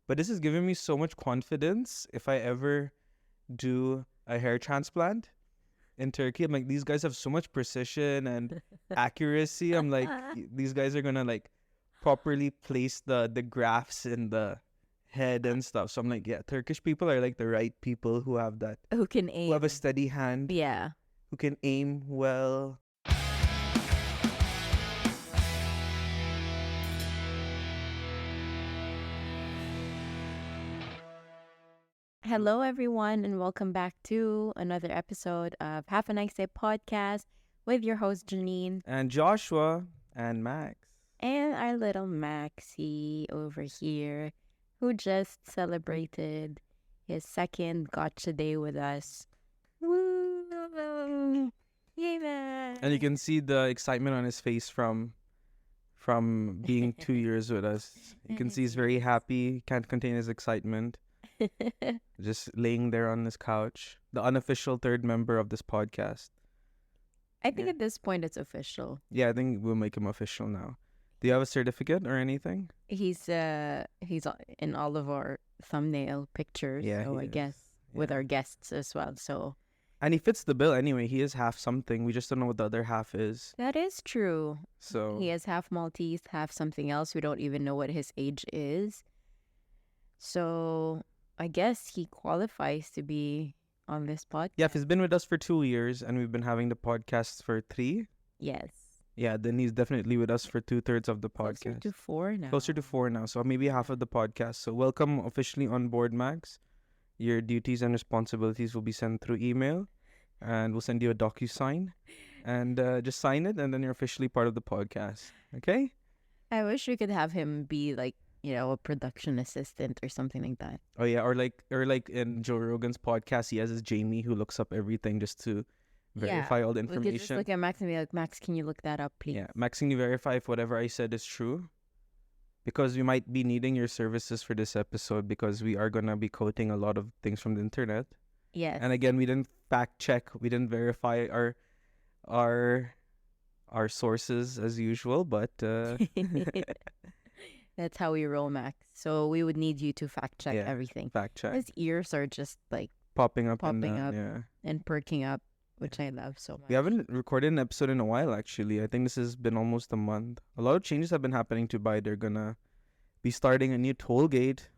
But this is giving me so much confidence if I ever do a hair transplant in Turkey. I'm like, these guys have so much precision and accuracy. I'm like, these guys are gonna like properly place the grafts in the head and stuff. So I'm like, yeah, Turkish people are like the right people who have that, Who can aim? who have a steady hand, Yeah. who can aim well. Hello, everyone, and welcome back to another episode of Half a Nice Day podcast with your host, Janine, And Joshua and Max. and our little Maxie over here, who just celebrated his second gotcha day with us. Woo! Yay, man! And you can see the excitement on his face from being 2 years with us. You can see he's very happy, can't contain his excitement. Just laying there on his couch. The unofficial third member of this podcast. I think at this point it's official. Yeah, I think we'll make him official now. Do you have a certificate or anything? He's in all of our thumbnail pictures. Yeah, so he I is. guess with Yeah. our guests as well. So And he fits the bill anyway. He is half something. We just don't know what the other half is. that is true. So He is half Maltese, half something else. We don't even know what his age is. So I guess he qualifies to be on this podcast. yeah, if he's been with us for 2 years and we've been having the podcast for 3, Yes. yeah, then he's definitely with us for 2/3 of the Closer podcast. to 4 now. Closer to 4 now, so maybe half of the podcast. So welcome officially on board, Max. Your duties and responsibilities will be sent through email, and we'll send you a DocuSign, and just sign it, and then you're officially part of the podcast. Okay? I wish we could have him be like, a production assistant or something like that. Oh yeah, or like in Joe Rogan's podcast, he has his Jamie who looks up everything just to verify all the We could just information. look at Max and be like, Max, can you look that up, please? Yeah, Max, can you verify if whatever I said is true? Because we might be needing your services for this episode because we are gonna be quoting a lot of things from the internet. Yes. And again, we didn't fact check, we didn't verify our sources as usual, but That's how we roll, Max. So we would need you to fact check Yeah, everything. fact check. His ears are just like Popping up. popping up. Yeah. and perking up, which I love so much. We haven't recorded an episode in a while, actually. I think this has been almost a month. A lot of changes have been happening to Bai. They're gonna be starting a new toll gate,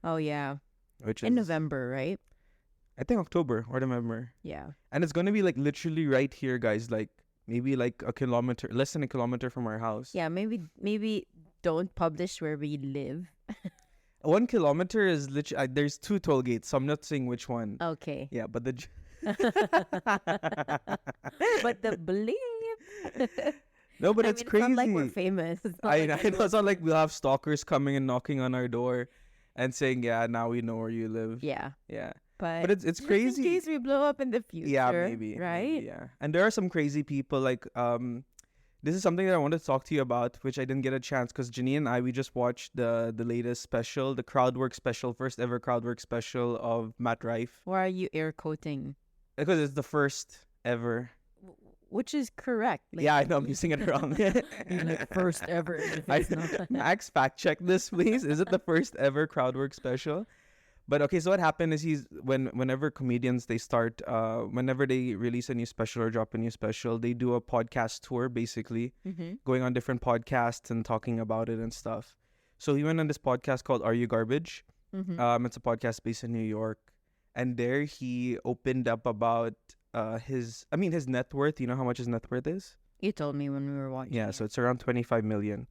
Oh, yeah. which is In November, right? I think October or November. Yeah. And it's gonna be like literally right here, guys. Like maybe like a kilometer, less than a kilometer from our house. Yeah, maybe don't publish where we live. 1 kilometer is literally there's 2 toll gates, so I'm not saying which one. Okay. Yeah, but the But the bleep. no, but I it's mean, crazy. It's not like we're famous. It's not I like know it's not like we'll have stalkers coming and knocking on our door and saying, "Yeah, now we know where you live." Yeah. Yeah. But But it's just crazy. in case we blow up in the future. Yeah, maybe. Right? Yeah. And there are some crazy people like this is something that I wanted to talk to you about, which I didn't get a chance because Janine and we just watched the latest special, the crowdwork special, first ever crowdwork special of Matt Rife. Why are you air quoting? Because it's the first ever. Which is correct. Like, Yeah, I know I'm using it wrong. like first ever. It's not- Max, fact check this, please. Is it the first ever crowdwork special? But okay, so what happened is whenever comedians they start, whenever they release a new special or drop a new special, they do a podcast tour, basically Mhm. going on different podcasts and talking about it and stuff. So he went on this podcast called Are You Garbage? Mhm. It's a podcast based in New York, and there he opened up about his net worth. You know how much his net worth is? You told me when we were watching. Yeah, it. so it's around $25 million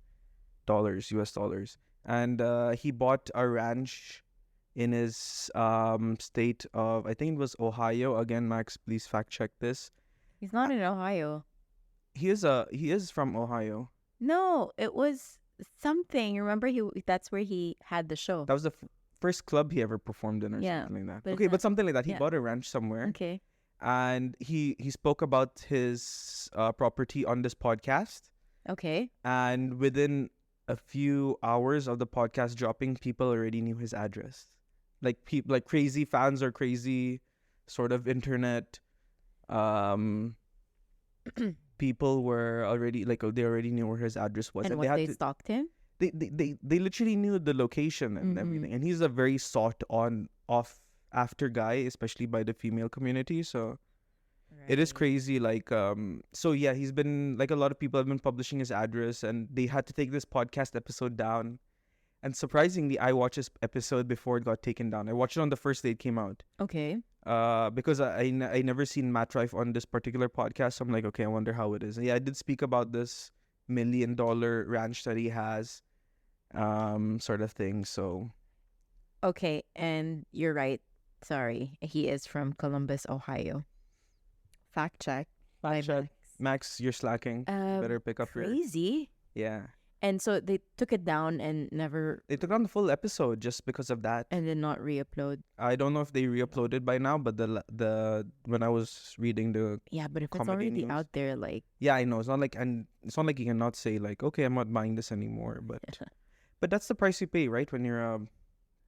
US dollars. And he bought a ranch in his state of, I think it was Ohio. Again, Max, please fact check this. He's not in Ohio. He is from Ohio. No, it was something. Remember, that's where he had the show. That was the first club he ever performed in or Yeah, something like that. but it's Okay, not- but something like that. He yeah. bought a ranch somewhere. Okay. And he spoke about his property on this podcast. Okay. And within a few hours of the podcast dropping, people already knew his address. Like crazy fans or crazy sort of internet people were already like they already knew where his address was. And And what, they had they to, stalked him? they literally knew the location and everything. And he's a very sought on off after guy, especially by the female community. So it is Right. crazy. Like so yeah, he's been like a lot of people have been publishing his address, and they had to take this podcast episode down. And surprisingly, I watched this episode before it got taken down. I watched it on the first day it came out. Okay. Because I never seen Matt Rife on this particular podcast. So I'm like, okay, I wonder how it is. And yeah, I did speak about this $1 million ranch that he has, sort of thing. So Okay, and you're right. Sorry, he is from Columbus, Ohio. Fact check. By check. Max. Max, you're slacking. You better pick up your Crazy. yeah. And so they took it down and never, They took down the full episode just because of that. and then not re-upload. I don't know if they re-uploaded by now, but the when I was reading the Yeah, but if it's comedy already news. out there, like, Yeah, I know. It's not like you cannot say like, okay, I'm not buying this anymore. But that's the price you pay, right? When you're a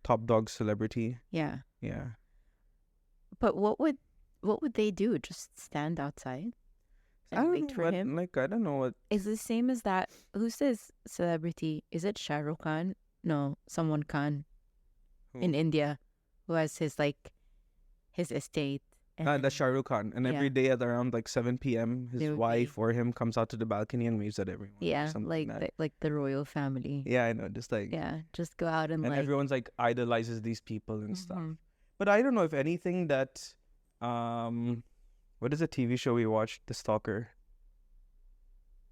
top dog celebrity. yeah. Yeah. But what would they do? Just stand outside I and don't wait know for what, him? like I don't know what. Is the same as that? Who's this celebrity? Is it Shah Rukh Khan? No, someone Khan in Who? India, who has his estate. And That's Shah Rukh Khan. And every yeah. day at around like 7 p.m., They his would wife or him comes out to the balcony and waves at everyone. or Yeah, something like that. the royal family. Yeah, I know. Just like Yeah, just go out and and like. everyone's like idolizes these people and stuff. Mhm. But I don't know if anything that what is a TV show we watched? The Stalker.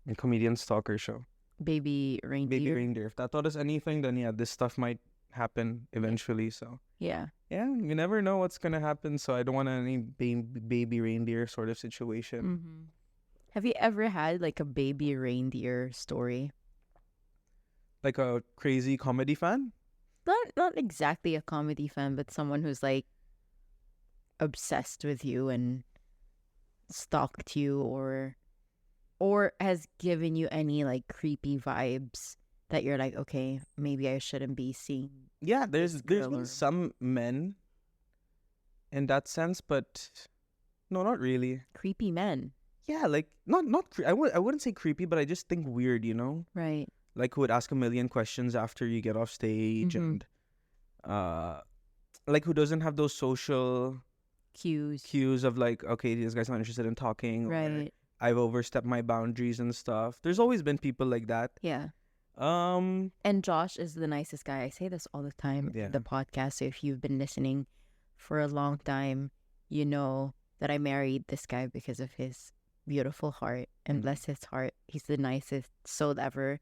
A comedian Stalker show. Baby reindeer. Baby Reindeer. If that taught us anything, then yeah, this stuff might happen eventually. So Yeah. yeah, you never know what's gonna happen. So I don't want any baby reindeer sort of situation. Mm-hmm. Have you ever had like a baby reindeer story? Like a crazy comedy fan. Not exactly a comedy fan, but someone who's like obsessed with you and stalked you, or has given you any like creepy vibes that you're like, okay, maybe I shouldn't be seeing. Yeah, there's This been girl or- some men in that sense, but no, not really. Creepy men, Yeah, like not I wouldn't say creepy, but I just think weird, you know? right? Like who would ask a million questions after you get off stage Mhm. and like who doesn't have those social cues of like, okay, this guy's not interested in talking, or Right. I've overstepped my boundaries and stuff. There's always been people like that. Yeah. Um And Josh is the nicest guy. I say this all the time Yeah. in the podcast. So if you've been listening for a long time, you know that I married this guy because of his beautiful heart. And Mhm. bless his heart, he's the nicest soul ever.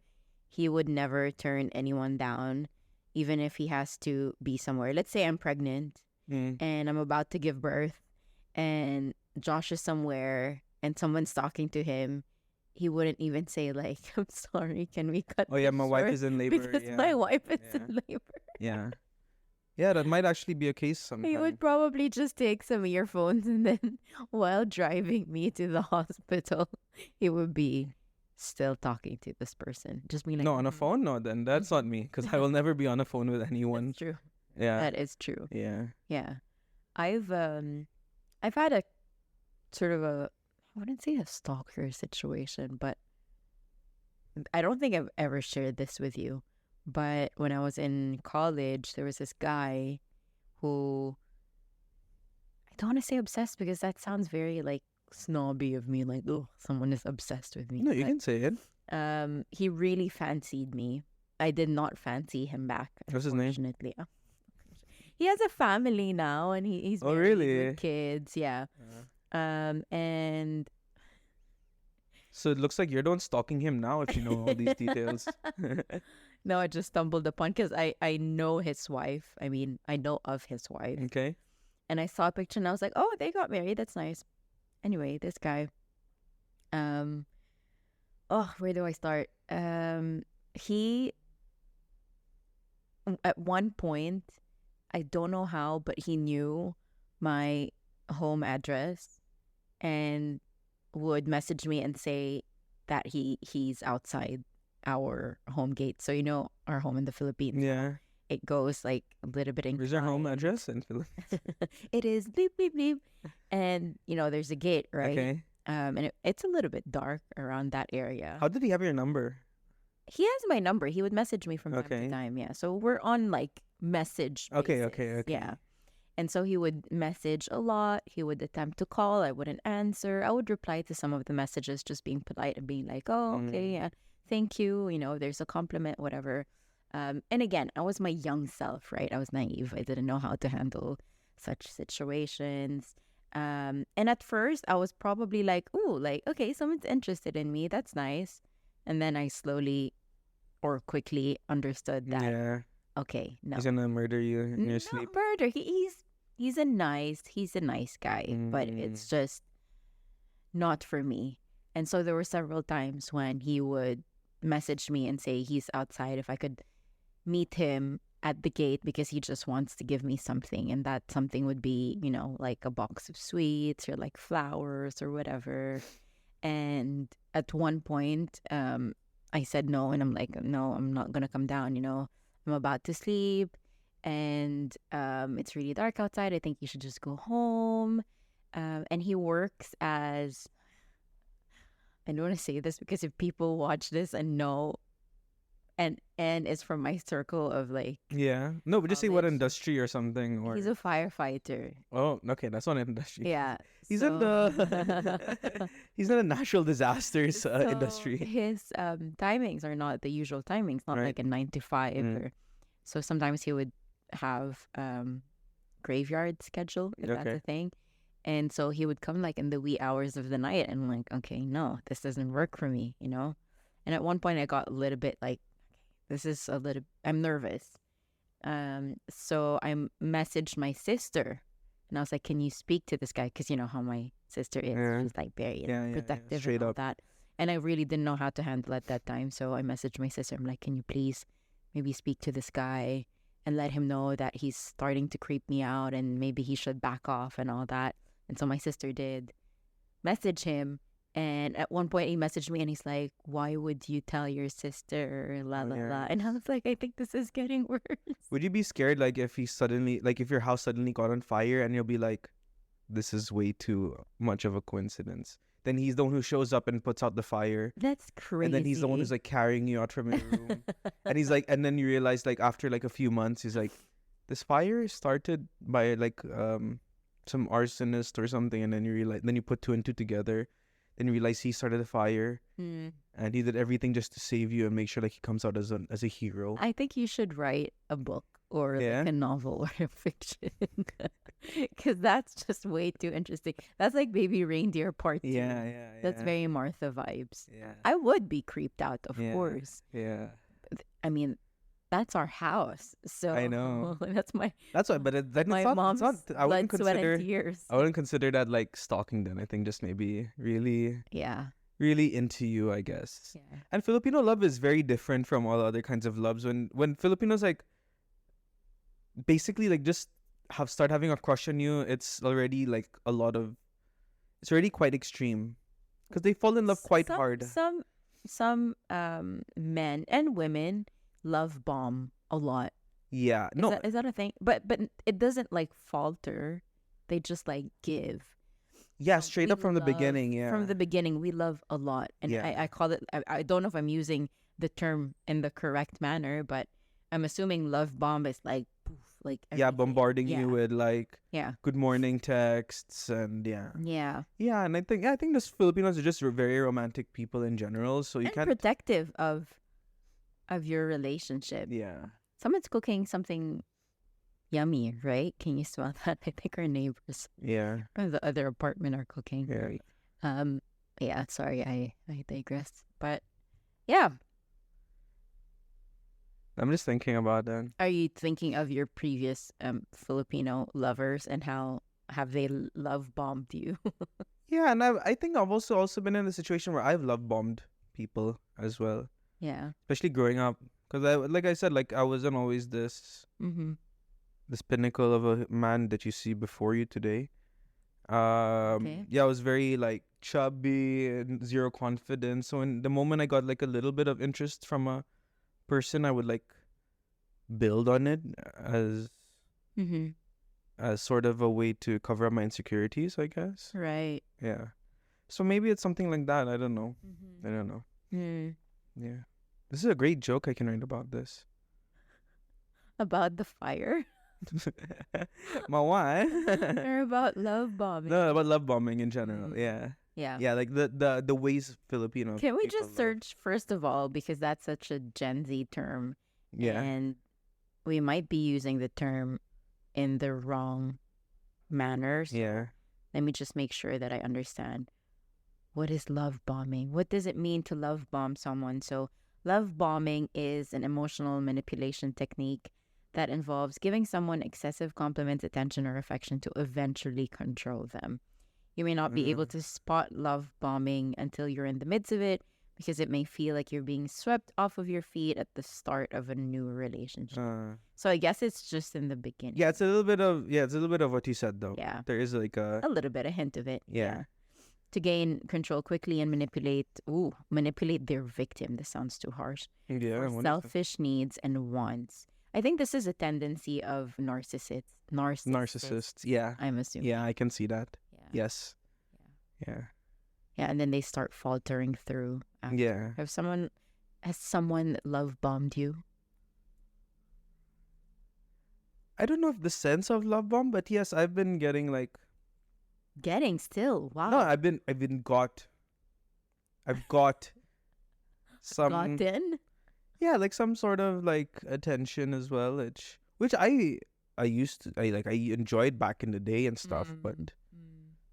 He would never turn anyone down, even if he has to be somewhere. Let's say I'm pregnant mm, and I'm about to give birth, and Josh is somewhere and someone's talking to him. He wouldn't even say like, "I'm sorry, can we cut?" oh yeah, this my wife short?" is in labor. Because Yeah. my wife is Yeah. in labor. Yeah. Yeah, that might actually be a case He sometime. would probably just take some earphones and then while driving me to the hospital, he would be still talking to this person. Just be like, No, on a "Mhm." phone? No, then that's not me. Because I will never be on a phone with anyone. That's true. Yeah. That is true. Yeah. Yeah. I've had a sort of I wouldn't say a stalker situation, but I don't think I've ever shared this with you. But when I was in college, there was this guy who, I don't want to say obsessed because that sounds very like snobby of me, like, oh, someone is obsessed with me. No, you But, can say it. he really fancied me. I did not fancy him back. What's his name? Unfortunately. He has a family now, and he's Oh, married really? with kids. Yeah. And So it looks like you're the one stalking him now if you know all these details. no, I just stumbled upon because I know his wife. I mean, I know of his wife, Okay. and I saw a picture and I was like, oh, they got married. That's nice. Anyway, this guy. Where do I start? He at one point, I don't know how, but he knew my home address and would message me and say that he's outside our home gate. So you know our home in the Philippines. Yeah. It goes like a little bit Where's your home inclined. address in Philippines? It is bleep bleep bleep, and you know there's a gate, right? Okay. And it's a little bit dark around that area. How did he have your number? he has my number. He would message me from time to Okay. time. Yeah. So we're on like message Okay, basis. okay, okay. Yeah. And so he would message a lot. He would attempt to call. I wouldn't answer. I would reply to some of the messages just being polite and being like, oh, okay, yeah, thank you. You know, there's a compliment, whatever. And again, I was my young self, right? I was naive. I didn't know how to handle such situations. And at first, I was probably like, ooh, like, okay, someone's interested in me. That's nice. And then I slowly or quickly understood that, Yeah. okay, no, He's gonna murder you in your not sleep. murder. He's a nice guy, but it's just not for me. And so there were several times when he would message me and say he's outside, if I could meet him at the gate because he just wants to give me something, and that something would be, you know, like a box of sweets or like flowers or whatever. And at one point, I said no, and I'm like, no, I'm not gonna come down. You know, I'm about to sleep, and it's really dark outside. I think you should just go home. And he works as, I don't want to say this because if people watch this and know, and it's from my circle of like, Yeah. No, but just say what college. industry or something. Or He's a firefighter. oh, okay, that's not industry. Yeah. He's in the he's in the natural disasters So industry. his timings are not the usual timings, not Right. like a 9 to 5. Or, so sometimes he would have graveyard schedule, if that's Okay. a thing. And so he would come like in the wee hours of the night, and I'm like, okay, no, this doesn't work for me, you know? And at one point I got a little bit like, this is a little, I'm nervous. So I messaged my sister, and I was like, can you speak to this guy? Because you know how my sister is. Yeah. She's like very Yeah, protective straight and all up. that. And I really didn't know how to handle at that time. So I messaged my sister. I'm like, can you please maybe speak to this guy and let him know that he's starting to creep me out and maybe he should back off and all that. And so my sister did message him. And at one point he messaged me and he's like, why would you tell your sister? La la la. And I was like, I think this is getting worse. Would you be scared like if he suddenly like if your house suddenly got on fire and you'll be like, this is way too much of a coincidence? Then he's the one who shows up and puts out the fire. That's crazy. And then he's the one who's like carrying you out from your room. And he's like, and then you realize like after like a few months, he's like, this fire started by like some arsonist or something. And then you realize, then you put two and two together. Then you realize he started the fire, and he did everything just to save you and make sure like he comes out as a hero. I think you should write a book or Yeah. like a novel or a fiction, because that's just way too interesting. That's like Baby Reindeer Part 2. Yeah. That's very Martha vibes. Yeah. I would be creeped out, of Yeah. course. Yeah. I mean, that's our house. So I know. that's my That's why, but then my it's not. mom's It's not. I wouldn't blood, sweat, consider. and tears. I wouldn't consider that like stalking. Then I think just maybe really, Yeah. really into you, I guess. Yeah. And Filipino love is very different from all other kinds of loves. When Filipinos like basically like just start having a crush on you, it's already like it's already quite extreme because they fall in love quite hard. Some men and women love bomb a lot. Yeah, Is no, is that a thing? But it doesn't like falter. They just like give. yeah, straight We up from the love- beginning. Yeah, From the beginning, we love a lot. And Yeah. I call it, I don't know if I'm using the term in the correct manner, but I'm assuming love bomb is like, poof, like yeah, everything. bombarding Yeah. you with like Yeah. good morning texts and yeah. Yeah. And I think just Filipinos are just very romantic people in general. So you And can't. protective of your relationship. Yeah. Someone's cooking something yummy, right? Can you smell that? I think our neighbors Yeah. from the other apartment are cooking. Yeah. Yeah, sorry, I digress. But yeah, I'm just thinking about that. are you thinking of your previous Filipino lovers and how have they love bombed you? Yeah, and I think I've also been in a situation where I've love bombed people as well, Yeah. especially growing up. Because like I said, like I wasn't always this pinnacle of a man that you see before you today. Okay. Yeah, I was very like chubby and zero confidence. So in the moment I got like a little bit of interest from a person, I would like build on it as sort of a way to cover up my insecurities, I guess. Right. Yeah. So maybe it's something like that. I don't know. I don't know. Mm. Yeah. This is a great joke I can write about this. About the fire My what? or about love bombing? No, about love bombing in general. Yeah. Yeah. Yeah, like the ways Filipino Can we people just love. search first of all, because that's such a Gen Z term, Yeah. and we might be using the term in the wrong manner. So Yeah. let me just make sure that I understand. What is love bombing? What does it mean to love bomb someone? So love bombing is an emotional manipulation technique that involves giving someone excessive compliments, attention, or affection to eventually control them. You may not be able to spot love bombing until you're in the midst of it, because it may feel like you're being swept off of your feet at the start of a new relationship. So I guess it's just in the beginning. Yeah, it's a little bit of what you said though. Yeah. There is like a little bit, a hint of it. Yeah. To gain control quickly and manipulate their victim. This sounds too harsh. Yeah. For selfish needs and wants. I think this is a tendency of narcissists. Yeah. I'm assuming. Yeah, I can see that. Yeah. Yes. Yeah. Yeah, and then they start faltering through. After. Yeah. Has someone love bombed you? I don't know if the sense of love bomb, but yes, I've been getting like Getting still. Wow. no, I've got some Gotten? yeah, like some sort of like attention as well, which I enjoyed back in the day and stuff, but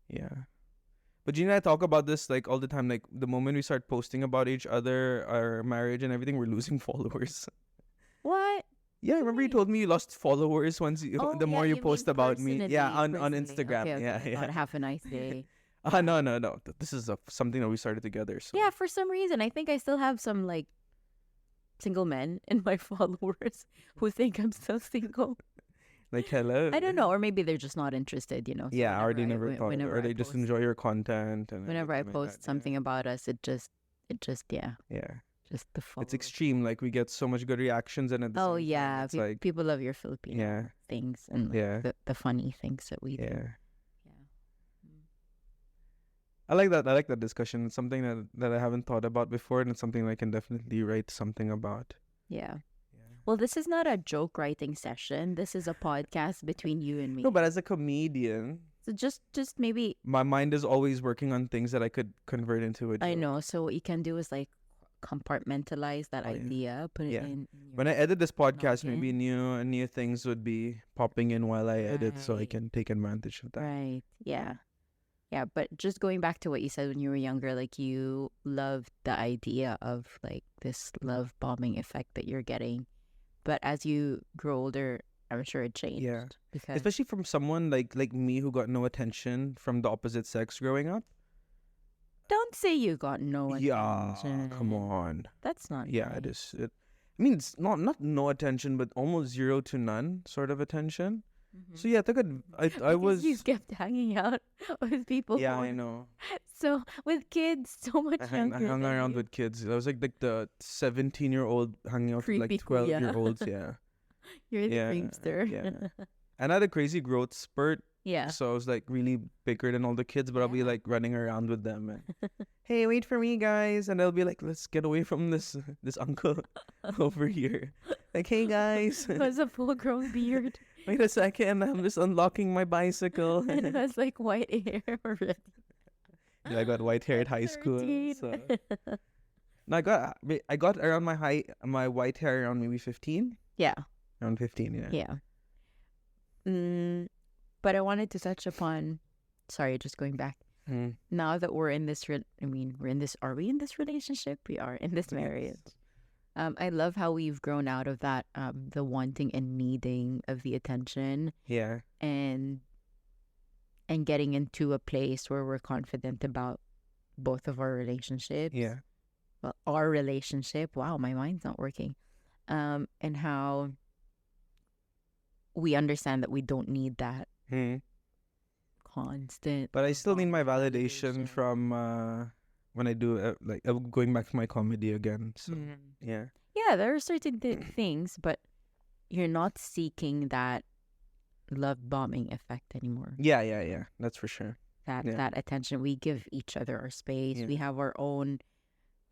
yeah. But you and I talk about this like all the time. Like the moment we start posting about each other, our marriage and everything, we're losing followers. What? Yeah, remember you told me you lost followers once the more you mean post about me. Yeah, on personally. Instagram. Okay, Yeah, okay. yeah. Have a nice day. No. This is something that we started together. So. Yeah, for some reason, I think I still have some like single men in my followers who think I'm still single. Like, hello. I don't know, or maybe they're just not interested, So yeah, or they never thought, or they just enjoy your content. And whenever I post something about us, it just yeah. Yeah. Just the followers. It's extreme. Like we get so much good reactions, and at the same time, yeah, it's like people love your Filipino things and the funny things that we do. Yeah. I like that discussion. It's something that I haven't thought about before, and it's something I can definitely write something about. Yeah. Well, this is not a joke writing session. This is a podcast between you and me. No, but as a comedian, so just maybe my mind is always working on things that I could convert into a joke. I know. So what you can do is like compartmentalize that idea, put it in. When I edit this podcast, maybe new things would be popping in while I edit, so I can take advantage of that. Right. Yeah. Yeah, but just going back to what you said when you were younger, like you loved the idea of like this love bombing effect that you're getting. But as you grow older, I'm sure it changed. Yeah. Because especially from someone like me who got no attention from the opposite sex growing up. Don't say you got no attention. Yeah, come on. That's not Yeah, nice. it is. I mean, it's not no attention, but almost 0 to none sort of attention. Mm-hmm. So yeah, I was. You kept hanging out with people. Yeah, I know. So with kids, so much younger. I hung around with kids. I was like the 17-year-old hanging out with like 12-year-olds. Yeah. You're the creamster. Yeah. And I had a crazy growth spurt. Yeah. So I was like really bigger than all the kids, but I'll be like running around with them and hey, wait for me, guys, and they'll be like, let's get away from this uncle over here. Like, hey guys. It was a full-grown beard. Wait a second, I'm just unlocking my bicycle. And it has like white hair already. Yeah, I got white hair at high school. 13. So. No, I got around my white hair around maybe 15. Yeah. Around 15, yeah. Yeah. But I wanted to touch upon. Sorry, just going back. Now that we're in this, are we in this relationship? We are in this marriage. I love how we've grown out of that, the wanting and needing of the attention. Yeah. And getting into a place where we're confident about both of our relationships. Yeah. Well, our relationship. Wow, my mind's not working. And how we understand that we don't need that constant. But I still need my validation from when I do going back to my comedy again. So yeah. Yeah, there are certain things, but you're not seeking that love bombing effect anymore. Yeah. That's for sure. That attention. We give each other our space. Yeah. We have our own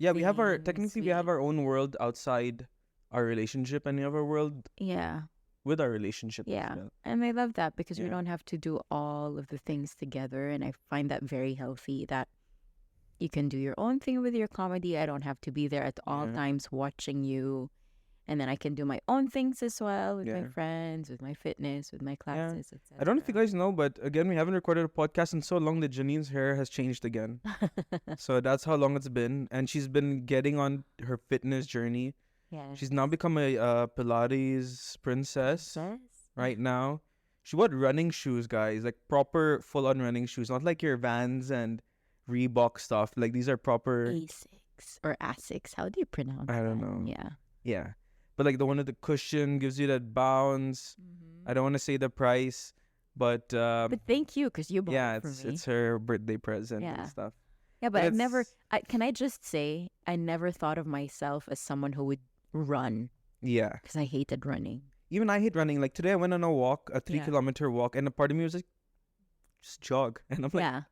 Yeah, we have our things. technically we have our own world outside our relationship, and we have our world Yeah. with our relationship as Yeah. well. And I love that because we Yeah. don't have to do all of the things together. And I find that very healthy that you can do your own thing with your comedy. I don't have to be there at all Yeah. times watching you. And then I can do my own things as well with my Yeah. friends, with my fitness, with my Yeah. classes, I don't know if you etc. guys know, but again, we haven't recorded a podcast in so long that Janine's hair has changed again. So that's how long it's been, and she's been getting on her fitness journey. Yeah. She's now become a Pilates princess Princess? right now. She bought running shoes, guys, like proper full-on running shoes, not like your Vans and Reebok stuff. Like these are proper. Asics or Asics. How do you pronounce I don't that? know. Yeah. Yeah, but like the one with the cushion gives you that bounce. I don't want to say the price, but But thank you because you bought yeah, it for me. it's her birthday present Yeah. and stuff. Yeah, but I've never. it's- Can I just say I never thought of myself as someone who would run Yeah, because I hated running. even I hate running. Like today, I went on a walk, a 3 kilometer walk, and a part of me was like, just jog, and I'm like, Yeah.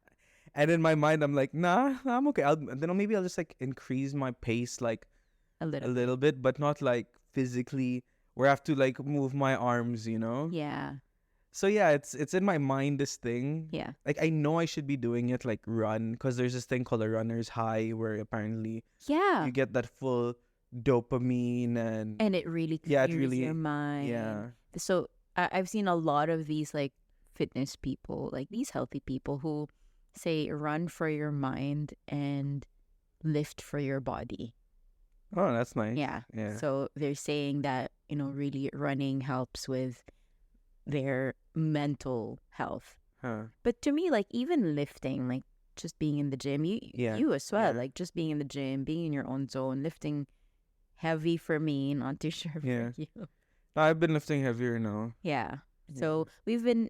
and in my mind, I'm like, nah, I'm okay. Maybe I'll just like increase my pace like A a little. little bit, but not like physically where I have to like move my arms, you know. Yeah. So yeah, it's in my mind, this thing. Yeah. Like I know I should be doing it, like run, because there's this thing called a runner's high where apparently Yeah. you get that full dopamine and And it really yeah, it clears really your mind. yeah. So I've seen a lot of these like fitness people, like these healthy people who say run for your mind and lift for your body. Oh, that's nice. Yeah. Yeah. So they're saying that, really running helps with their mental health. Huh. But to me, like even lifting, like just being in the gym, Yeah. you as well, Yeah. like just being in the gym, being in your own zone, lifting heavy for me, not too sure Yeah. for you. I've been lifting heavier now. Yeah. So we've been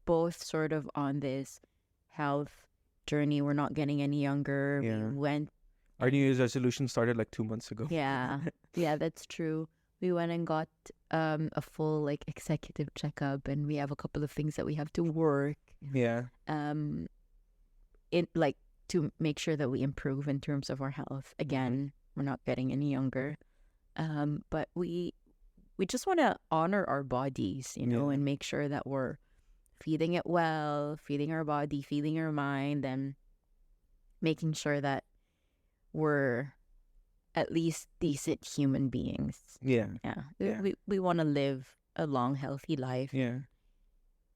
both sort of on this health journey. We're not getting any younger. Yeah. We went, Our New Year's resolution started like 2 months ago. yeah, yeah, that's true. We went and got a full like executive checkup, and we have a couple of things that we have to work Yeah. in like to make sure that we improve in terms of our health. Again, we're not getting any younger, but we just want to honor our bodies, Yeah. and make sure that we're feeding it well, feeding our body, feeding our mind, and making sure that we're at least decent human beings. Yeah. Yeah. Yeah. We want to live a long, healthy life. Yeah.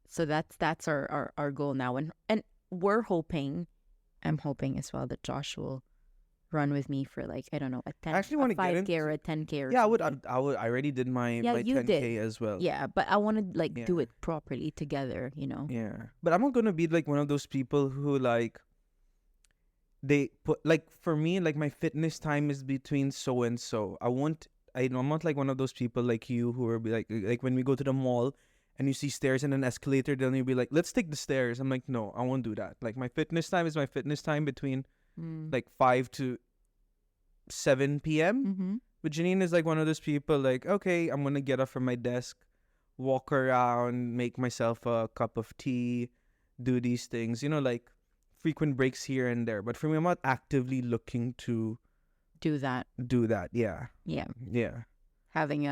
So that's our goal now. And I'm hoping as well that Josh will run with me for like, I don't know, a 10, I actually a want to get 5K or into. a 10K or Yeah, I would. something. I would. I already did my Yeah, my you 10K did. as well. Yeah, but I want to like do Yeah. it properly together, Yeah, but I'm not gonna be like one of those people who like they put like for me like my fitness time is between so and so. I'm not like one of those people like you who are be like when we go to the mall and you see stairs and an escalator, then you'll be like, let's take the stairs. I'm like, no, I won't do that. Like my fitness time is my fitness time between like 5 to 7 p.m. Mm-hmm. But Janine is like one of those people like, okay, I'm gonna get up from my desk, walk around, make myself a cup of tea, do these things, like frequent breaks here and there. But for me, I'm not actively looking to Do that. do that. Yeah. Yeah. Yeah. Having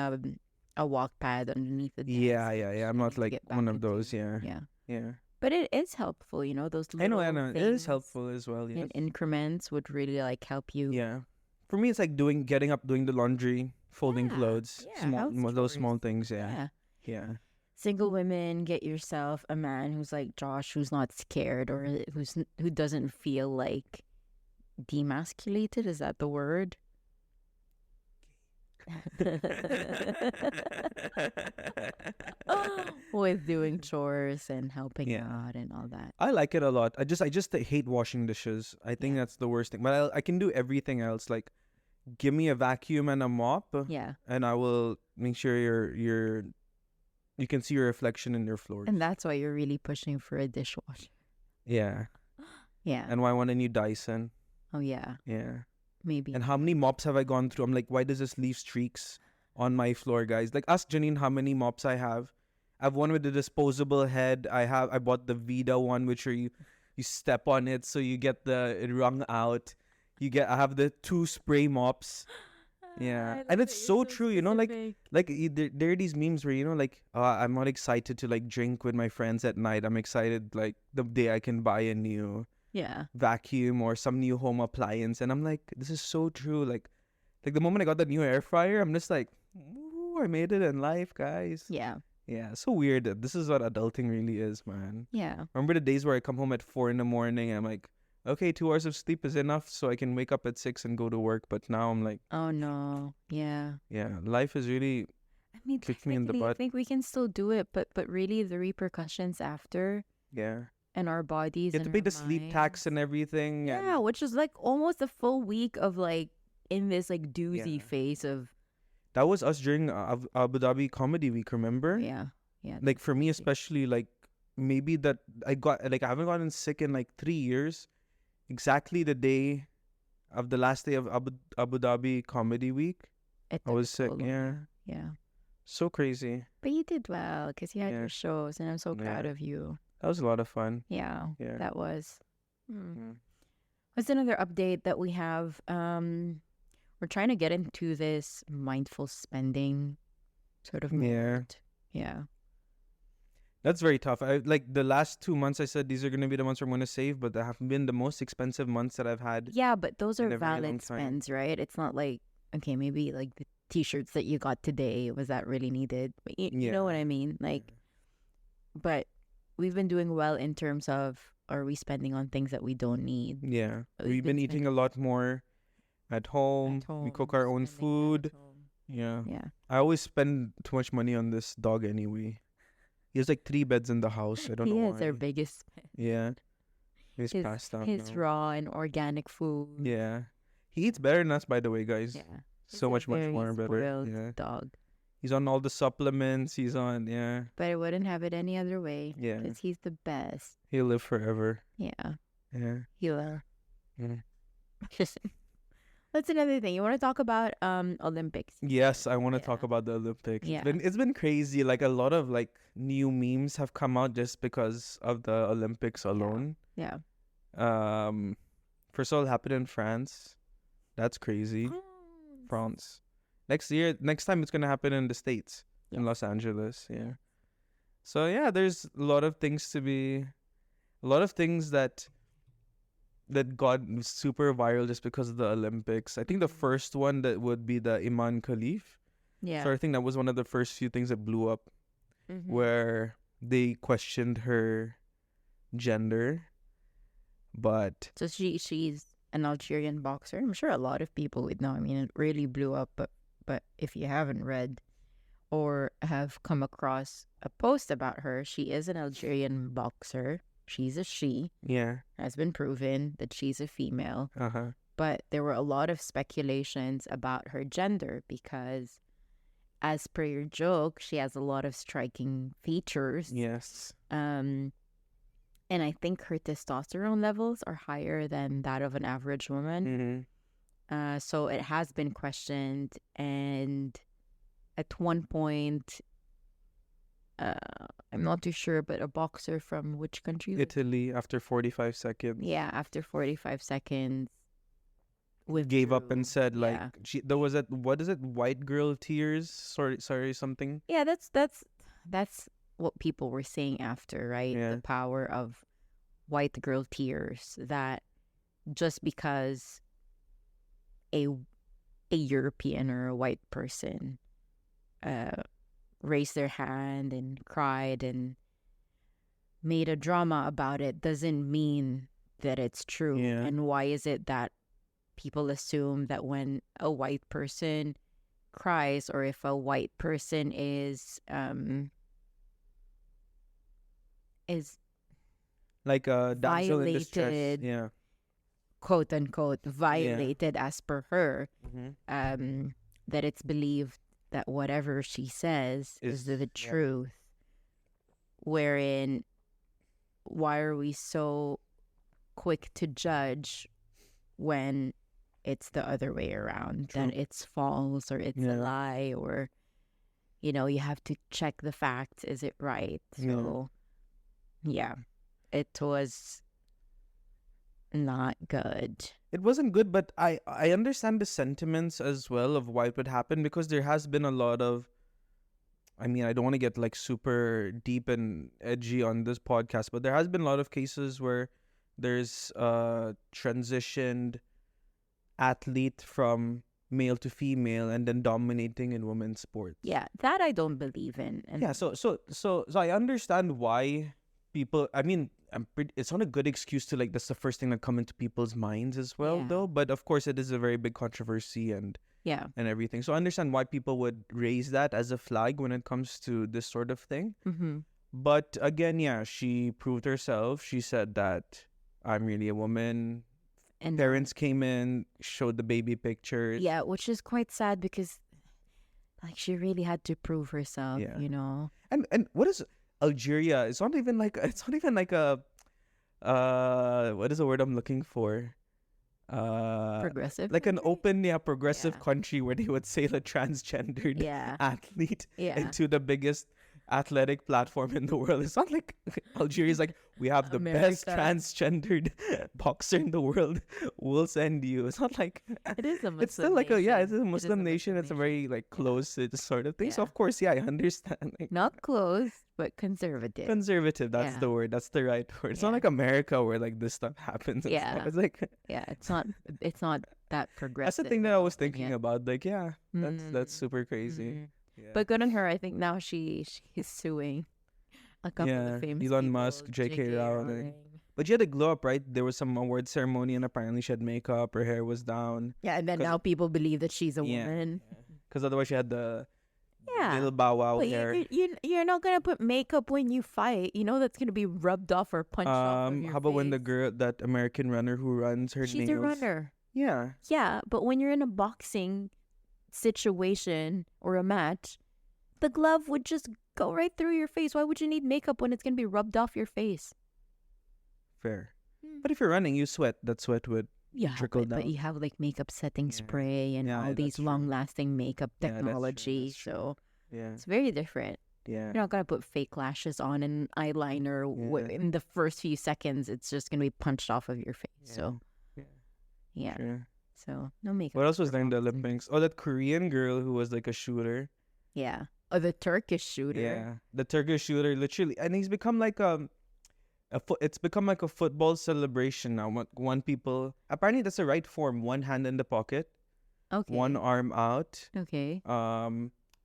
a walk pad underneath the desk. Yeah. I'm and not to like get back one of into. those. Yeah. Yeah. Yeah. But it is helpful, those I know. little It is things helpful as well. in Yes. increments would really like help you. Yeah. For me, it's like getting up, doing the laundry, folding Yeah, clothes, yeah, house those small chores. things. Yeah. Yeah. Yeah. Single women, get yourself a man who's like Josh, who's not scared or who doesn't feel like demasculated. Is that the word? With doing chores and helping Yeah. out and all that. I like it a lot. I just hate washing dishes. I think Yeah. that's the worst thing. But I can do everything else. Like, give me a vacuum and a mop, Yeah. and I will make sure you can see your reflection in your floors. And that's why you're really pushing for a dishwasher. Yeah. Yeah. And why I want a new Dyson. Oh, yeah. Yeah. Maybe. And how many mops have I gone through? I'm like, why does this leave streaks on my floor, guys? Like, ask Janine how many mops I have. I have one with the disposable head. I bought the Vida one, which you step on it so you get it wrung out. I have the 2 spray mops. Yeah, and it's so true, there are these memes where I'm not excited to like drink with my friends at night. I'm excited like the day I can buy a new vacuum or some new home appliance, and I'm like, this is so true. Like the moment I got the new air fryer, I'm just like, ooh, I made it in life, guys. Yeah. Yeah, so weird that this is what adulting really is, man. Yeah. Remember the days where I come home at 4 in the morning and I'm like, okay, 2 hours of sleep is enough so I can wake up at 6 and go to work. But now I'm like, oh no, yeah. Life is really kicked me in the butt. I think we can still do it, but really the repercussions after. Yeah. And our bodies. You have to pay the sleep tax and everything. Yeah, which is like almost a full week of like in this like doozy phase of. That was us during Abu Dhabi Comedy Week, remember? Yeah. Like for me especially, like maybe that I haven't gotten sick in like 3 years. Exactly the day of the last day of Abu Dhabi Comedy Week, I was sick. Yeah. So crazy. But you did well because you had your shows, and I'm so proud of you. That was a lot of fun. Yeah. That was. What's another update that we have? We're trying to get into this mindful spending sort of mode. Yeah. That's very tough. I like the last 2 months I said these are gonna be the months I'm gonna save, but they have been the most expensive months that I've had. Yeah, but those are valid spends, right? It's not like, okay, maybe like the t-shirts that you got today, was that really needed? But you know what I mean? Like, but we've been doing well in terms of, are we spending on things that we don't need? Yeah. We've been eating a lot more at home. We cook our own food. Yeah. I always spend too much money on this dog anyway. He has like 3 beds in the house. I don't know why. He is our biggest pet. Yeah. He's passed out his now. Raw and organic food. Yeah. He eats better than us, by the way, guys. Yeah. So much more better. Yeah. Dog. He's on all the supplements. He's on, But I wouldn't have it any other way. Yeah. Because he's the best. He'll live forever. Yeah. Yeah. He'll. That's another thing. You want to talk about Olympics? Yes, I want to talk about the Olympics. Yeah. It's been crazy. Like a lot of like new memes have come out just because of the Olympics alone. Yeah. First of all, it happened in France. That's crazy. France. Next time it's gonna happen in the States, in Los Angeles. Yeah. So there's a lot of things that got super viral just because of the Olympics. I think the first one that would be the Iman Khalif. Yeah. So I think that was one of the first few things that blew up, where they questioned her gender. But so she's an Algerian boxer. I'm sure a lot of people would know. I mean, it really blew up. But if you haven't read or have come across a post about her, she is an Algerian boxer. She's a she. Yeah. Has been proven that she's a female. Uh-huh. But there were a lot of speculations about her gender because, as per your joke, she has a lot of striking features. Yes. And I think her testosterone levels are higher than that of an average woman. So it has been questioned. And at one point, I'm not too sure, but a boxer from which country? Italy, after 45 seconds. Yeah, after 45 seconds. Gave up and said there was that, what is it, white girl tears? Sorry, something. Yeah, that's what people were saying after, right? Yeah. The power of white girl tears, that just because a European or a white person raised their hand and cried and made a drama about it doesn't mean that it's true. Yeah. And why is it that people assume that when a white person cries, or if a white person is like a damsel in distress, violated, quote unquote, violated as per her, that it's believed that whatever she says is the truth. Wherein, why are we so quick to judge when it's the other way around? True. That it's false or it's a lie, or you have to check the facts. Is it right? So it was not good. it wasn't good, but I understand the sentiments as well of why it would happen, because there has been a lot of, I mean, I don't want to get like super deep and edgy on this podcast, but there has been a lot of cases where there's transitioned athlete from male to female and then dominating in women's sports. Yeah, that I don't believe in. And Yeah, so I understand why people. I mean, it's not a good excuse to like. That's the first thing that come into people's minds as well, Yeah. though. But of course, it is a very big controversy and yeah. everything. So I understand why people would raise that as a flag when it comes to this sort of thing. Mm-hmm. But again, yeah, she proved herself. She said that I'm really a woman. And Parents came in, showed the baby pictures. yeah, which is quite sad because like she really had to prove herself, Yeah. you know. And what is Algeria? It's not even like a what is the word I'm looking for? Progressive. Like an country? open, progressive Yeah. country where they would say a transgendered Yeah. athlete Yeah. into the biggest athletic platform in the world. It's not like Algeria's like, we have the best America. transgendered boxer in the world. We'll send you. It's not like It is a Muslim it's still like it's a nation. Muslim nation. It's a very like close sort of thing. So Yeah. of course, yeah, I understand. Like, Not close, but conservative. conservative, that's Yeah. the word. That's the right word. It's not Yeah. like America where like this stuff happens. And Yeah. stuff. It's like Yeah, it's not that progressive. that's the thing that I was in my thinking opinion. about. Like, yeah, that's Mm, super crazy. mm. Yeah. But good on her. I think now she's suing a couple Yeah, of famous Elon people, Musk, J.K. Rowling. Rowling. But she had to glow up, right? There was some award ceremony and apparently she had makeup, her hair was down. Yeah, and then 'Cause- now people believe that she's a Yeah. woman. Because otherwise she had the Yeah. little bow wow But hair. you're not gonna put makeup when you fight. You know that's gonna be rubbed off or punched off of your How about when the face. girl, that American runner who runs her She's nails? a runner. Yeah. Yeah, but when you're in a boxing situation or a match, the glove would just go right through your face. Why would you need makeup when it's gonna be rubbed off your face? Fair. But if you're running, you sweat. That sweat would. Yeah, Trickle but down. you have like makeup setting Yeah. spray and Yeah, all that's these true. long-lasting makeup Yeah, that's true, technology. that's true. So Yeah. it's very different. Yeah. You're not gonna put fake lashes on and eyeliner Yeah. in the first few seconds. It's just gonna be punched off of your face. Yeah. So Yeah. yeah, Sure. so no makeup. What else was for there in the boxing. Olympics? Oh, that Korean girl who was like a shooter. Yeah. Oh, the Turkish shooter. Yeah, the Turkish shooter, literally, and he's become like it's become like a football celebration now. One people apparently that's the right form. One hand in the pocket, Okay. one arm out. Okay.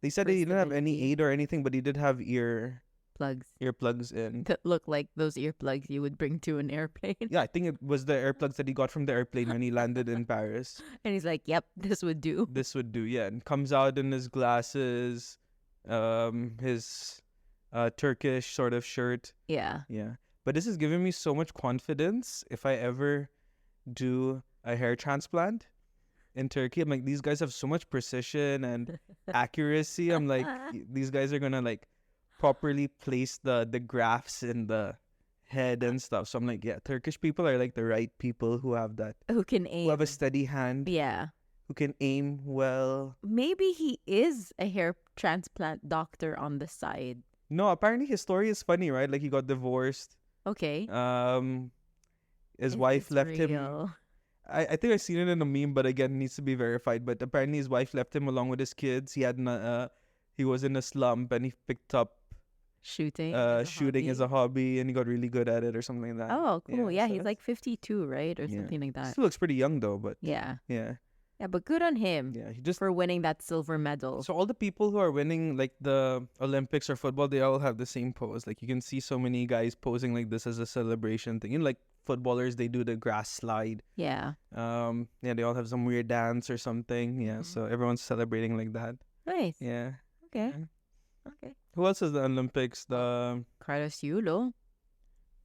They said For he didn't have any stability. aid or anything, but he did have Plugs earplugs in. that look like those earplugs you would bring to an airplane. Yeah, I think it was the earplugs that he got from the airplane when he landed in Paris. And he's like, "Yep, this would do." This would do, yeah. And comes out in his glasses, his Turkish sort of shirt. Yeah. Yeah. But this is giving me so much confidence if I ever do a hair transplant in Turkey. I'm like, these guys have so much precision and accuracy. I'm like, these guys are gonna like properly place the grafts in the head and stuff. So I'm like, yeah, Turkish people are like the right people who have that, Who can aim? who have a steady hand, Yeah. who can aim well. Maybe he is a hair transplant doctor on the side. No, apparently his story is funny, right? Like he got divorced. Okay. His Is wife this left him. real? I think I've seen it in a meme, but again, it needs to be verified. But apparently, his wife left him along with his kids. He was in a slump, and he picked up Shooting. as a shooting hobby? as a hobby, and he got really good at it, or something like that. Oh, cool. Yeah, so he's that's- like 52, right? Or yeah. something like that. Still looks pretty young though, but Yeah. yeah, Yeah, but good on him yeah. He just for winning that silver medal. so all the people who are winning like the Olympics or football, they all have the same pose. Like you can see so many guys posing like this as a celebration thing. You know, like footballers, they do the grass slide. Yeah. Yeah, they all have some weird dance or something. Yeah, Mhm. so everyone's celebrating like that. Nice. Yeah. Okay. Yeah. Okay. Who else is the Olympics? The Carlos Yulo.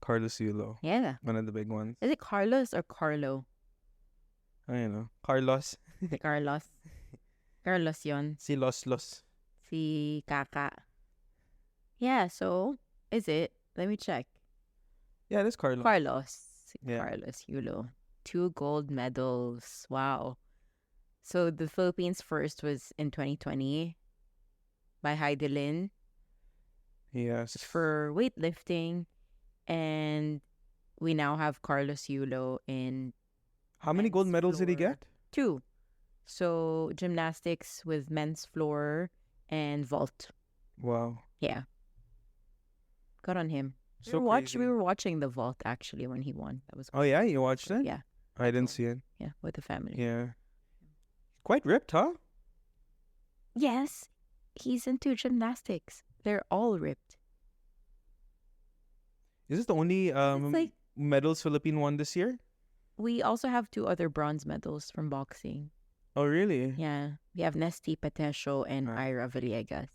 Carlos Yulo, Yeah. one of the big ones. Is it Carlos or Carlo? I don't know. Carlos. Carlos. Carlos yon. Si Los. Si Kaka. Yeah, so is it? Let me check. Yeah, it is Carlos. Carlos. Yeah. Carlos Yulo. 2 gold medals. Wow. So the Philippines first was in 2020 by Heidelin Yes. for weightlifting. And we now have Carlos Yulo in How many gold men's medals did he floor. get? 2. So gymnastics with men's floor and vault. Wow. Yeah. Good on him. So We crazy. were watching the vault actually when he won. That was Oh yeah, you watched it? yeah, I didn't see it. yeah, with the family. Yeah. Quite ripped, huh? Yes, he's into gymnastics. They're all ripped. Is this the only like- medals Philippine won this year? We also have 2 other bronze medals from boxing. Oh really? Yeah, we have Nesty Patesio and Ah. Ira Villegas.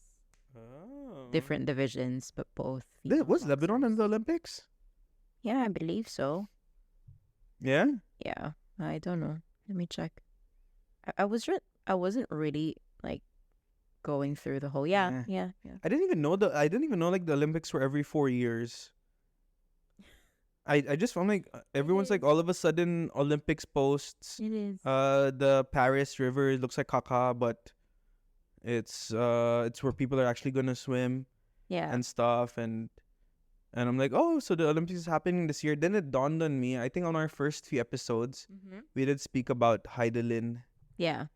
Oh. Different divisions, but both. Was female Lebanon in boxers. the Olympics? Yeah, I believe so. Yeah. Yeah, I don't know. Let me check. I wasn't really like going through the whole. Yeah. I didn't even know like the Olympics were every 4 years. I just found like everyone's like is. all of a sudden Olympics posts. It is. The Paris River looks like caca, but it's where people are actually gonna swim Yeah. and stuff, and I'm like, oh, so the Olympics is happening this year. Then it dawned on me. I think on our first few episodes we did speak about Heidelin, Yeah.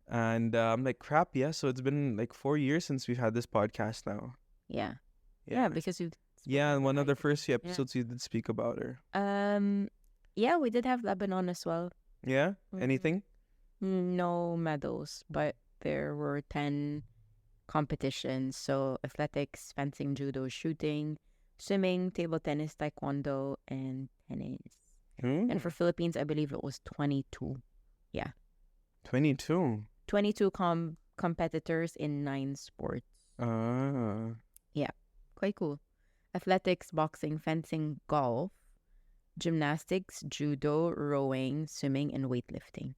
and I'm like, crap, yeah. So it's been like 4 years since we've had this podcast now. Yeah. Yeah, because you. Yeah, and one of the first few episodes you did speak about her. Yeah, we did have Lebanon as well. Yeah? Mhm. Anything? No medals, but there were 10 competitions. So athletics, fencing, judo, shooting, swimming, table tennis, taekwondo, and tennis. And for Philippines, I believe it was 22. 22. 22 competitors in 9 sports. Ah. Quite cool. Athletics, boxing, fencing, golf, gymnastics, judo, rowing, swimming, and weightlifting.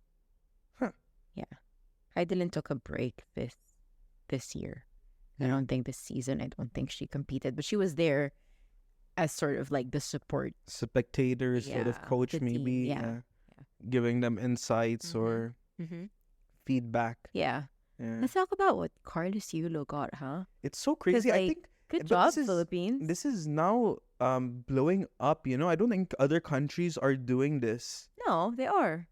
Huh. Yeah. Heidelin took a break this year. I don't think this season. I don't think she competed, but she was there as sort of like the support. Spectators, sort of Yeah, coach, the team, maybe. yeah. Giving them insights Mhm. or Mm-hmm. feedback. Yeah. Yeah. Let's talk about what Carlos Yulo got, huh? It's so crazy. I like, think Good but job, this is- Philippines. this is now blowing up, you know. I don't think other countries are doing this. No, they are.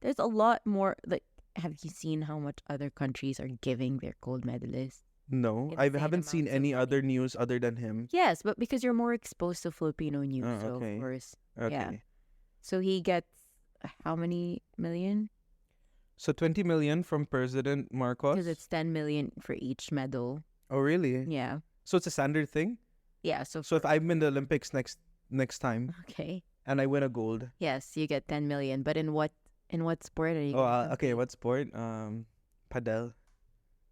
There's a lot more. Like, have you seen how much other countries are giving their gold medalists? No, I Insane haven't seen amounts of any money. other news other than him. Yes, but because you're more exposed to Filipino news, Oh, so okay. of course. Okay. So he gets how many million? So 20 million from President Marcos. Because it's 10 million for each medal. Oh, really? Yeah. So it's a standard thing? Yeah. So So if I'm in the Olympics next time okay. and I win a gold. Yes, you get 10 million. But in what sport are you? Oh, gonna okay. compete? What sport? Padel.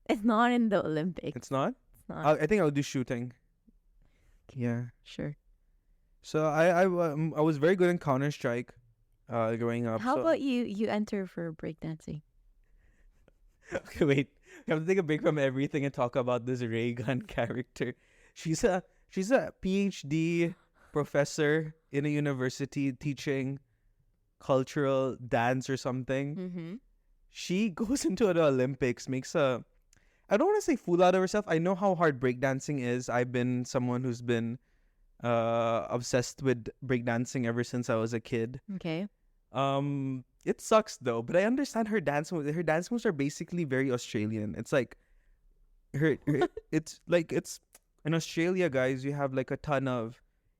It's not in the Olympics. It's not? It's not. I think I'll do shooting. Yeah. Sure. So I was very good in Counter-Strike growing up. How so... about you enter for breakdancing? Okay, wait. I have to take a break from everything and talk about this Ray Gun character. She's a PhD professor in a university teaching cultural dance or something. Mm-hmm. She goes into the Olympics, makes a, I don't want to say fool out of herself. I know how hard breakdancing is. I've been someone who's been obsessed with breakdancing ever since I was a kid. Okay. It sucks though, but I understand her dance moves. Her dance moves are basically very Australian. It's like it's in Australia, guys, you have like a ton of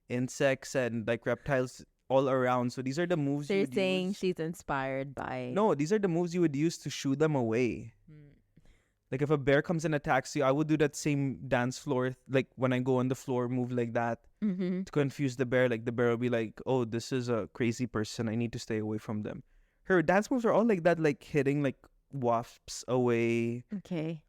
insects and like reptiles all around. So these are the moves So you you're would saying use. she's inspired by No, these are the moves you would use to shoo them away. Like if a bear comes and attacks you, I would do that same dance floor, like when I go on the floor, move like that Mm-hmm. to confuse the bear. Like the bear will be like, "Oh, this is a crazy person. I need to stay away from them." Her dance moves are all like that, like hitting like wasps away, Okay.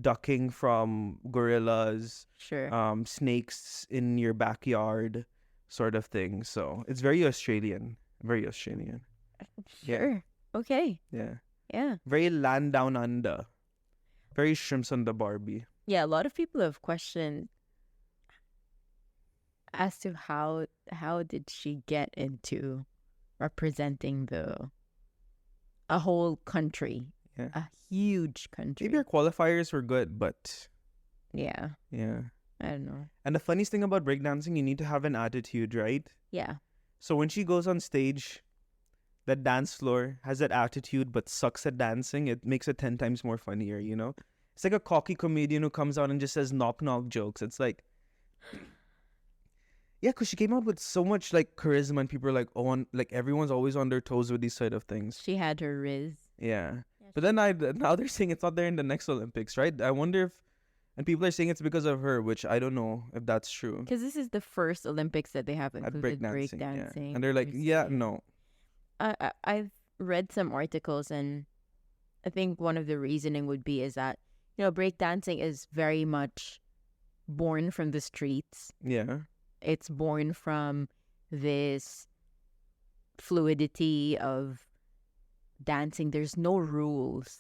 ducking from gorillas, Sure. snakes in your backyard, sort of thing. So it's very Australian, very Australian. Sure. Okay. Yeah, Yeah. very land down under, very shrimps on the Barbie. Yeah. A lot of people have questioned as to how did she get into representing a whole country, Yeah. a huge country. Maybe her qualifiers were good, but Yeah. yeah. I don't know. And the funniest thing about breakdancing, you need to have an attitude, right? Yeah. So when she goes on stage, that dance floor, has that attitude, but sucks at dancing, it makes it 10 times more funnier, you know? It's like a cocky comedian who comes out and just says knock-knock jokes. It's like, yeah, because she came out with so much, like, charisma, and people are like, oh, like, everyone's always on their toes with these side of things. She had her riz. Yeah. Yeah, But then now they're saying it's not there in the next Olympics, right? I wonder if, and people are saying it's because of her, which I don't know if that's true. because this is the first Olympics that they have At included breakdancing, yeah. breakdancing. And they're like, yeah, no. I've read some articles, and I think one of the reasoning would be is that, you know, breakdancing is very much born from the streets. Yeah. It's born from this fluidity of dancing. There's no rules.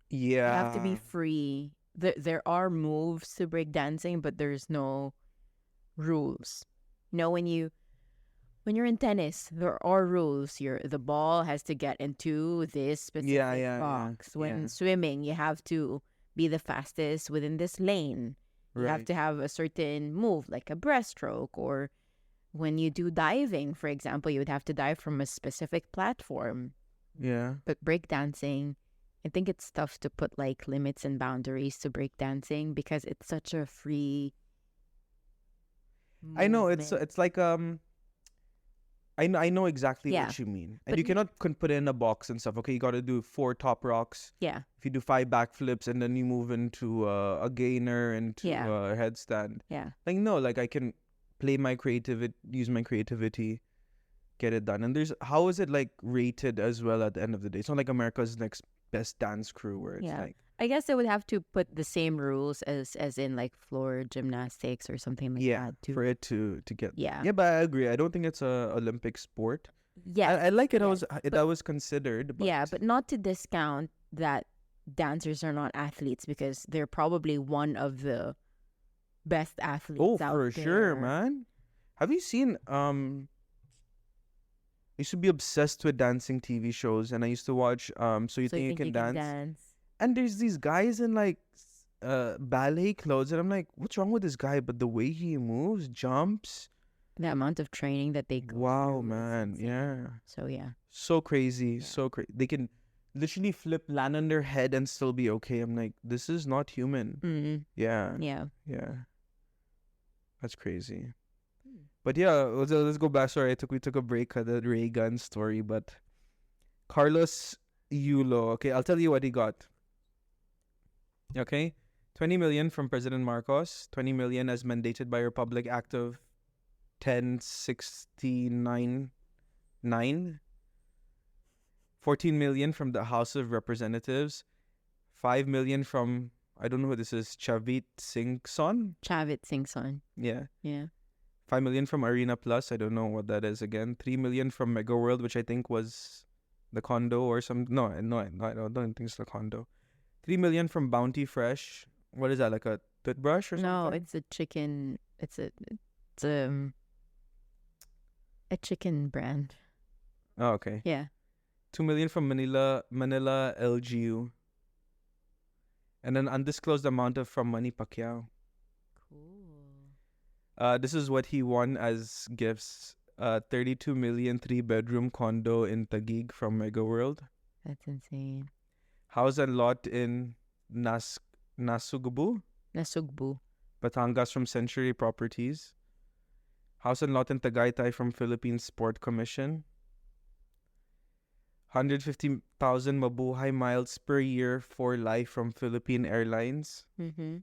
You have to be Yeah. free. There are moves to breakdancing, but there's no rules. You know, when you're in tennis, there are rules. The ball has to get into this specific Yeah. box. When Yeah. swimming, you have to be the fastest within this lane. You have Right. to have a certain move, like a breaststroke, or when you do diving, for example, you would have to dive from a specific platform. Yeah. But breakdancing, I think it's tough to put like limits and boundaries to breakdancing because it's such a free I know it's movement. it's like I know exactly Yeah. what you mean. And But you cannot put it in a box and stuff. Okay, you got to do 4 top rocks. yeah, If you do 5 backflips and then you move into a gainer and to Yeah. a headstand. yeah. Like no, like I can play my creativity, use my creativity, get it done. And how is it like rated as well at the end of the day? It's not like America's Next Best Dance Crew where it's Yeah. like I guess they would have to put the same rules as in like floor gymnastics or something like yeah, that too. for it to get Yeah. yeah, but I agree. I don't think it's a Olympic sport. Yes. I like it. yes, That was considered. But Yeah, but not to discount that dancers are not athletes, because they're probably one of the best athletes oh, out for sure, there. man. Have you seen? I used to be obsessed with dancing TV shows, and I used to watch. So you So think you you think can you can dance? dance? And there's these guys in like ballet clothes, and I'm like, what's wrong with this guy? But the way he moves, jumps, The amount of training that they go wow, through is man, insane. yeah, So yeah. so crazy, Yeah. so crazy. They can literally flip, land on their head, and still be okay. I'm like, this is not human. Mm, Yeah, yeah. yeah, that's crazy. Hmm. But yeah, let's go back. Sorry, we took a break at the Ray Gun story, but Carlos Yulo. Okay, I'll tell you what he got. Okay, 20 million from President Marcos. 20 million as mandated by Republic Act of 1069 9. 14 million from the House of Representatives. 5 million from I don't know who this is. Chavit Singh Son. Chavit Singson. Yeah. Yeah. 5 million from Arena Plus. I don't know what that is again. 3 million from Mega World, which I think was the condo or some. No, I don't think it's the condo. 3 million from Bounty Fresh. What is that? Like a toothbrush or No, something? it's a chicken. It's a chicken brand. Oh, okay. Yeah. 2 million from Manila LGU. And an undisclosed amount from Manny Pacquiao. Cool. This is what he won as gifts. 32 million 3-bedroom condo in Taguig from Mega World. That's insane. House and lot in Nasugbu, Nasugbu. Batangas from Century Properties. House and lot in Tagaytay from Philippine Sport Commission. 150,000 mabuhay miles per year for life from Philippine Airlines. Mm-hmm.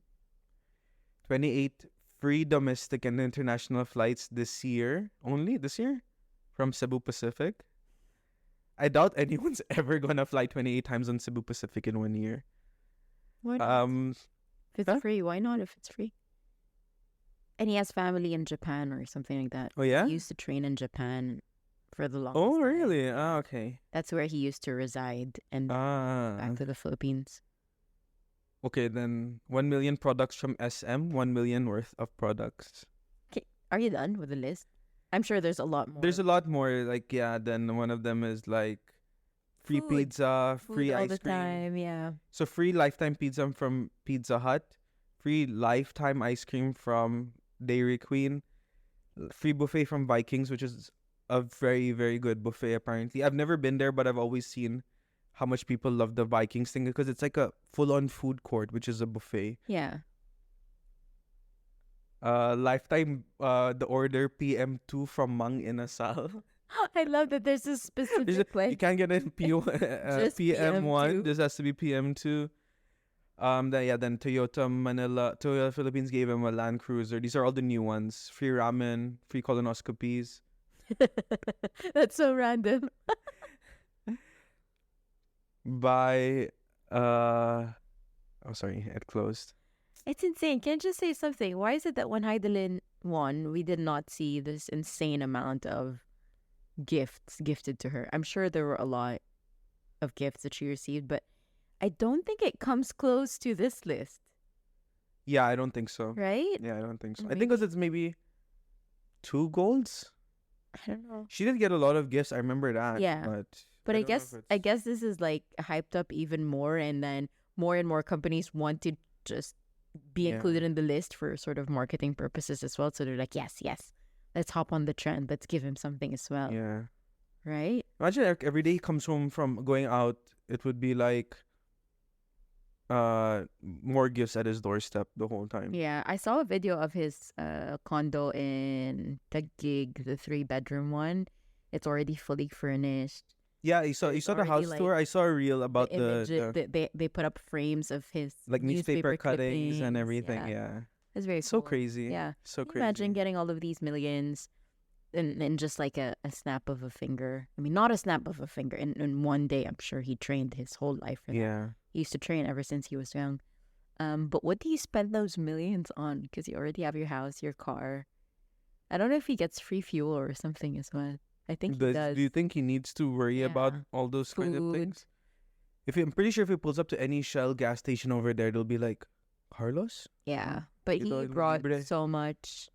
28 free domestic and international flights this year. Only this year? From Cebu Pacific. I doubt anyone's ever gonna fly 28 times on Cebu Pacific in 1 year. Why not? If it's huh? free, why not if it's free? And he has family in Japan or something like that. Oh yeah? He used to train in Japan for the longest Oh time. really? Ah, okay. That's where he used to reside and back to the Philippines. Okay, then 1 million products from SM, 1 million worth of products. Okay, are you done with the list? I'm sure there's a lot more. There's a lot more, like, yeah, then one of them is like free Food. pizza, Food free all ice the cream. time, yeah. So free lifetime pizza from Pizza Hut, free lifetime ice cream from Dairy Queen, free buffet from Vikings, which is a very, very good buffet, apparently. I've never been there, but I've always seen how much people love the Vikings thing because it's like a full-on food court, which is a buffet. Yeah. Lifetime, the order PM2 from Mang Inasal. I love that there's a There's specific you can't get it Just PM1. PM2. This has to be PM2. Then Toyota Philippines gave him a Land Cruiser. These are all the new ones. Free ramen, free colonoscopies. That's so random. By oh sorry, it closed. It's insane. Can I just say something? Why is it that when Heidelin won, we did not see this insane amount of gifts gifted to her? I'm sure there were a lot of gifts that she received, but I don't think it comes close to this list, Yeah, I don't think so. right? Yeah, I don't think so. I Maybe. think because it's maybe 2 golds. I don't know. She did get a lot of gifts. I remember that. Yeah. But I don't know if I it's- guess this is like hyped up even more, and then more and more companies want to just be Yeah. included in the list for sort of marketing purposes as well. So they're like, yes, let's hop on the trend. Let's give him something as well, Yeah. right? Imagine every day he comes home from going out, it would be like more gifts at his doorstep the whole time. Yeah, I saw a video of his condo in Taguig, the 3-bedroom one. It's already fully furnished. Yeah, you saw There's the already, house like, tour. I saw a reel about The image, they put up frames of his like newspaper cuttings and clippings. everything. Yeah, Yeah. it's very So cool. crazy. Yeah. So Can you crazy. imagine getting all of these millions in just like a snap of a finger. I mean, not a snap of a finger. In one day, I'm sure he trained his whole life for that. Yeah. He used to train ever since he was young. But what do you spend those millions on? Because you already have your house, your car. I don't know if he gets free fuel or something as well. I think he does. Do you think he needs to worry about Yeah. all those kind of Food. things? I'm pretty sure if he pulls up to any Shell gas station over there, they'll be like, Carlos? Yeah. But You know, he in brought Libre. so much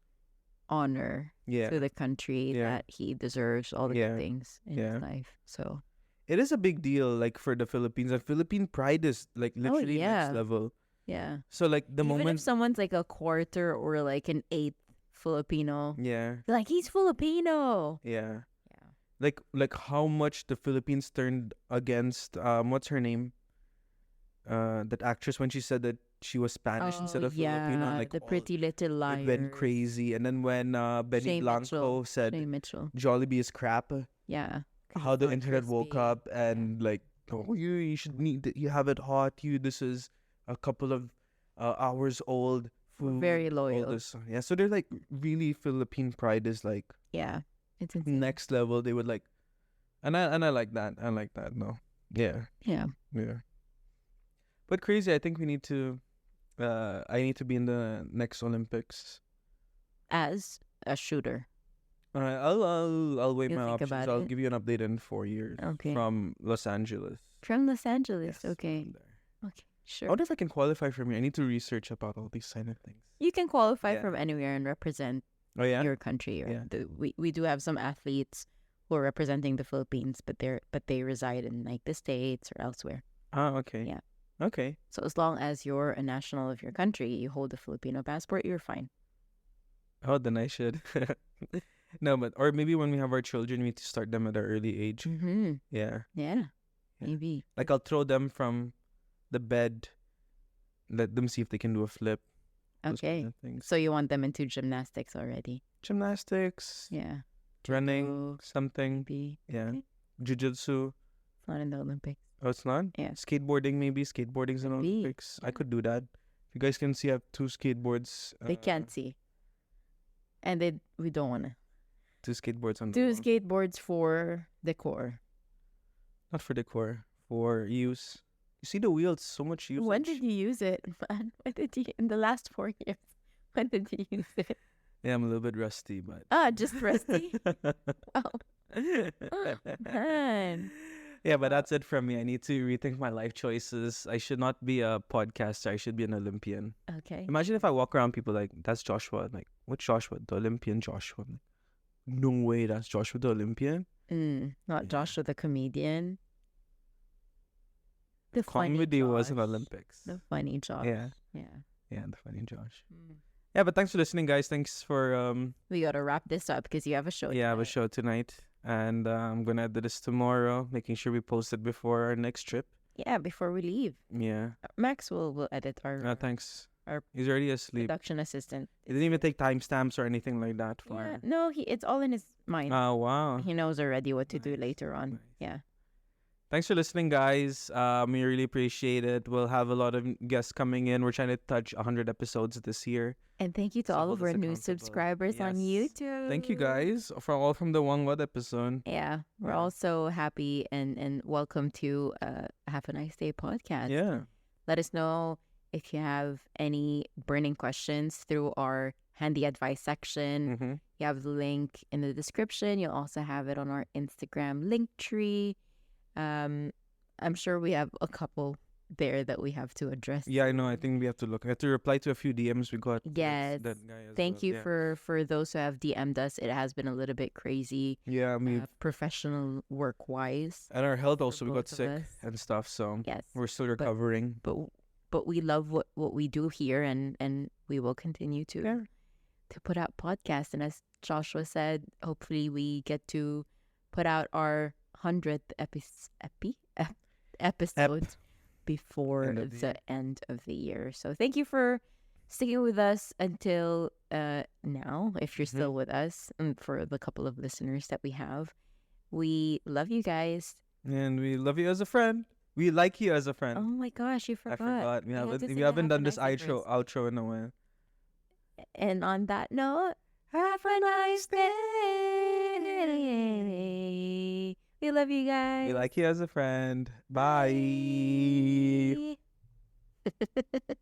honor Yeah. to the country Yeah. that he deserves all the Yeah. good things in Yeah. his life. So It is a big deal, like, for the Philippines. And Philippine pride is, like, literally yeah. next level. yeah. So, like, the Even moment... if someone's like a quarter or like an eighth Filipino, Yeah. they're like, he's Filipino. Yeah. Yeah. Like how much the Philippines turned against what's her name? That actress, when she said that she was Spanish instead of Filipino, like the all- Pretty Little Liars. it went crazy. And then when Benny Shay Blanco Mitchell. said Shay Mitchell. Jollibee is crap, Yeah. 'Cause how it's the not internet woke crispy. up and like, oh, you should you have it hot. This is a couple of hours old We're food. very all loyal. this. Yeah, so they're like really Philippine pride is like Yeah. It's insane. next level. They would like, and I like that. I like that. No, yeah, Yeah. yeah. But crazy. I think we need to. I need to be in the next Olympics. As a shooter. I'll weigh You'll my think options. about I'll it. give you an update in 4 years. Okay. From Los Angeles. From Los Angeles. Yes, Okay. from there. Okay. I Sure. wonder if I can qualify from here. I need to research about all these kind of things. You can qualify Yeah. from anywhere and represent Oh yeah. your country. Right? Yeah. We do have some athletes who are representing the Philippines, but they reside in like the States or elsewhere. Okay. Yeah. Okay. So as long as you're a national of your country, you hold a Filipino passport, you're fine. Oh, then I should. No, but or maybe when we have our children, we need to start them at an early age. Mm-hmm. Yeah. Yeah. Yeah. Maybe. Like I'll throw them from the bed, let them see if they can do a flip. Those Okay. kind of things. So you want them into gymnastics already? Gymnastics, Yeah. running, Judo, something. maybe. Yeah. Okay. Jiu-jitsu. It's not in the Olympics. Oh, it's not? Yeah. Skateboarding, maybe. Skateboarding's in Maybe. Olympics. I Yeah. could do that. If you guys can see, I have 2 skateboards. They can't see. And we don't want to. 2 skateboards on the Do wall. skateboards for decor. Not for decor, for use. You see the wheels, so much usage. When did you use it, man? When did you, in the last 4 years, when did you use it? Yeah, I'm a little bit rusty, but. Just rusty? Wow. Man. Yeah, but that's it from me. I need to rethink my life choices. I should not be a podcaster. I should be an Olympian. Okay. Imagine if I walk around, people like, that's Joshua. I'm like, what Joshua? The Olympian Joshua. I'm like, no way, that's Joshua the Olympian. Not Yeah. Joshua the comedian. The funny Comedy was an Josh. Olympics. The funny Josh. Yeah, Yeah. yeah, the funny Josh. Mm. Yeah, but thanks for listening, guys. Thanks for We gotta wrap this up because you have a show. I have a tonight. show tonight, and I'm gonna edit this tomorrow, making sure we post it before our next trip. Yeah, before we leave, Yeah. Max will edit our Thanks. our He's already asleep. production assistant. He didn't even take timestamps or anything like that for. Yeah, no, it's all in his mind. Oh wow. He knows already what to do Nice, later on. nice. Yeah. Thanks for listening, guys. We really appreciate it. We'll have a lot of guests coming in. We're trying to touch 100 episodes this year. And thank you to So all hold of us our new accountable. subscribers on Yes. YouTube. Thank you, guys, all from the One What episode. Yeah, we're Yeah. also happy and welcome to Have a Nice Day podcast. Yeah. Let us know if you have any burning questions through our handy advice section. Mm-hmm. You have the link in the description. You'll also have it on our Instagram link tree. I'm sure we have a couple there that we have to address. Yeah, I know. I think we have to look. I have to reply to a few DMs we got. Yes. That guy as Thank well. you Yeah. for those who have DM'd us. It has been a little bit crazy, Yeah, professional work wise. and our health also, we got both of sick us. and stuff, so Yes, we're still recovering. but we love what we do here, and we will continue to put out podcasts. And as Joshua said, hopefully we get to put out our 100th episode before End of the year. the end of the year. So thank you for sticking with us until now, if you're Mm-hmm. still with us, and for the couple of listeners that we have. We love you guys. And we love you as a friend. We like you as a friend. Oh my gosh, you I forgot. forgot. We You had haven't to we say haven't have a done this nice day outro in a while. And on that note, have a nice day. We love you guys. We like you as a friend. Bye. Bye.